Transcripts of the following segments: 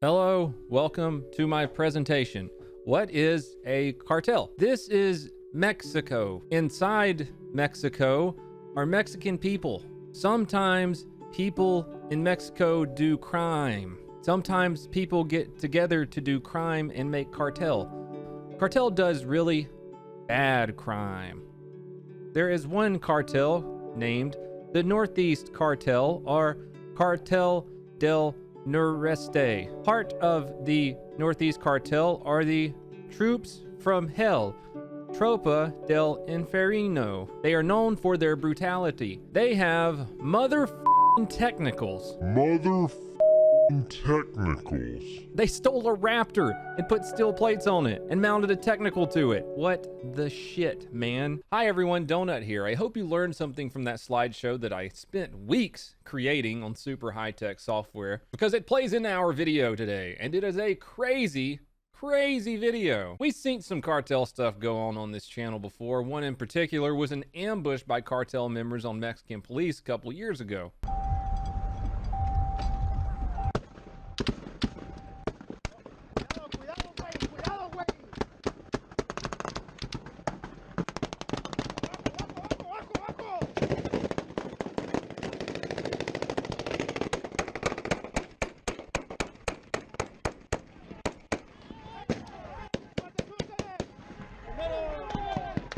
Hello, welcome to my presentation. What is a cartel? This is Mexico. Inside Mexico are Mexican people. Sometimes people in Mexico do crime. Sometimes people get together to do crime and make cartel. Cartel does really bad crime. There is one cartel named the Northeast Cartel, or Cartel del Noreste. Part of the Northeast Cartel are the troops from hell, Tropa del Infierno. They are known for their brutality. They have motherfucking technicals. They stole a Raptor and put steel plates on it and mounted a technical to it. What the shit, man? Hi everyone, Donut here. I hope you learned something from that slideshow that I spent weeks creating on super high-tech software, because it plays in our video today, and it is a crazy video. We've seen some cartel stuff go on this channel before. One in particular was an ambush by cartel members on Mexican police a couple years ago.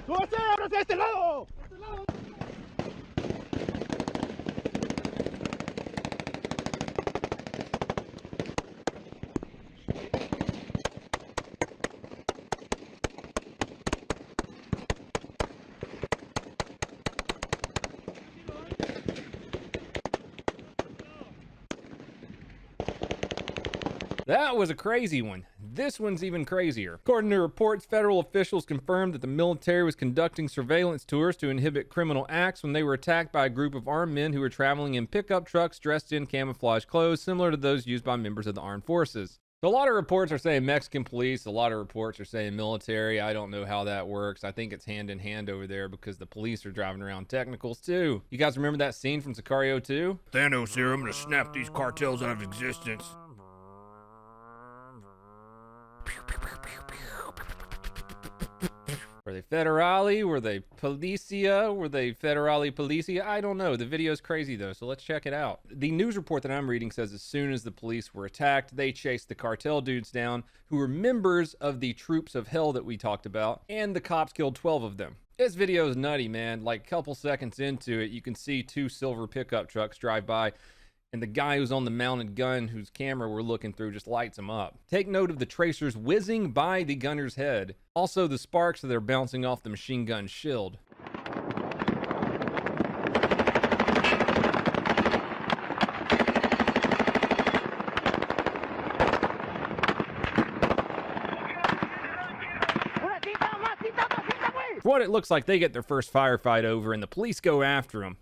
¡Súbase! ¡Ábrase a este lado! That was a crazy one. This one's even crazier. According to reports, federal officials confirmed that the military was conducting surveillance tours to inhibit criminal acts when they were attacked by a group of armed men who were traveling in pickup trucks dressed in camouflage clothes similar to those used by members of the armed forces. So a lot of reports are saying Mexican police, a lot of reports are saying military. I don't know how that works. I think it's hand in hand over there because the police are driving around technicals too. You guys remember that scene from Sicario 2? Thanos here, I'm gonna snap these cartels out of existence. Were they federali? Were they policia? Were they federali policia? I don't know. The video's crazy though, so let's check it out. The news report that I'm reading says as soon as the police were attacked, they chased the cartel dudes down who were members of the troops of hell that we talked about, and the cops killed 12 of them. This video is nutty, man. Like a couple seconds into it, you can see two silver pickup trucks drive by, and the guy who's on the mounted gun whose camera we're looking through just lights him up. Take note of the tracers whizzing by the gunner's head. Also the sparks that are bouncing off the machine gun shield. For what it looks like, they get their first firefight over and the police go after them.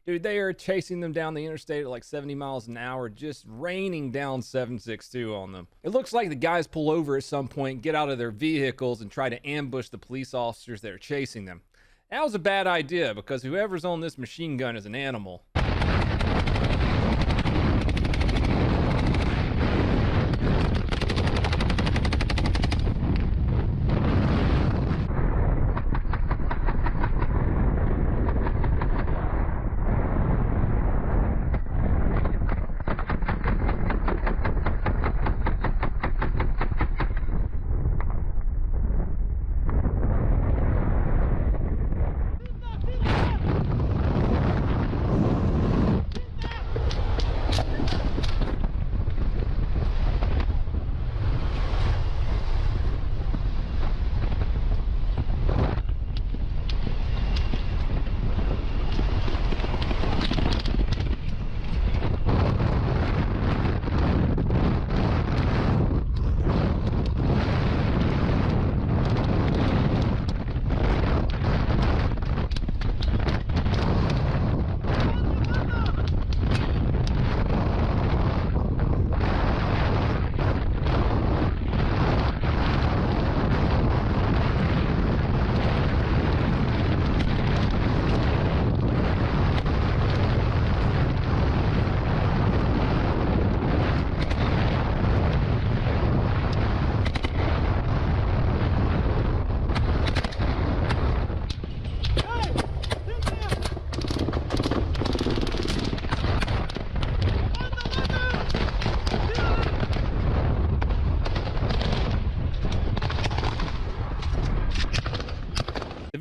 Dude, they are chasing them down the interstate at like 70 miles an hour, just raining down 762 on them. It looks like the guys pull over at some point, get out of their vehicles, and try to ambush the police officers that are chasing them. That was a bad idea because whoever's on this machine gun is an animal.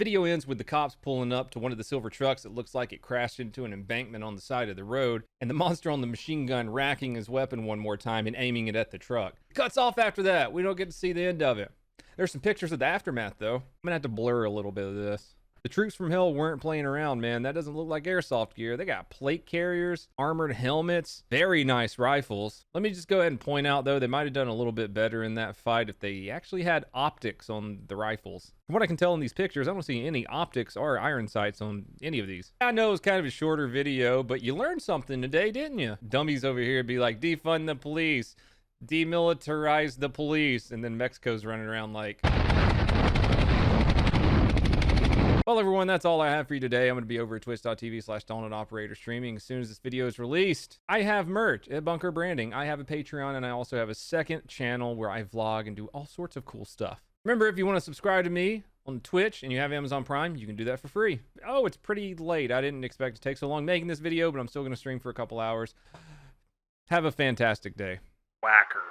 Video ends with the cops pulling up to one of the silver trucks that looks like it crashed into an embankment on the side of the road, and the monster on the machine gun racking his weapon one more time and aiming it at the truck. Cuts off after that. We don't get to see the end of it. There's some pictures of the aftermath, though. I'm gonna have to blur a little bit of this. The troops from hell weren't playing around, man. That doesn't look like airsoft gear. They got plate carriers, armored helmets, very nice rifles. Let me just go ahead and point out, though, they might have done a little bit better in that fight if they actually had optics on the rifles. From what I can tell in these pictures, I don't see any optics or iron sights on any of these. I know it's kind of a shorter video, but you learned something today, didn't you? Dummies over here be like, defund the police, demilitarize the police, and then Mexico's running around like... Well, everyone, that's all I have for you today. I'm going to be over at twitch.tv/DonaldOperator streaming as soon as this video is released. I have merch at Bunker Branding. I have a Patreon, and I also have a second channel where I vlog and do all sorts of cool stuff. Remember, if you want to subscribe to me on Twitch and you have Amazon Prime, you can do that for free. Oh, it's pretty late. I didn't expect to take so long making this video, but I'm still going to stream for a couple hours. Have a fantastic day. Whacker.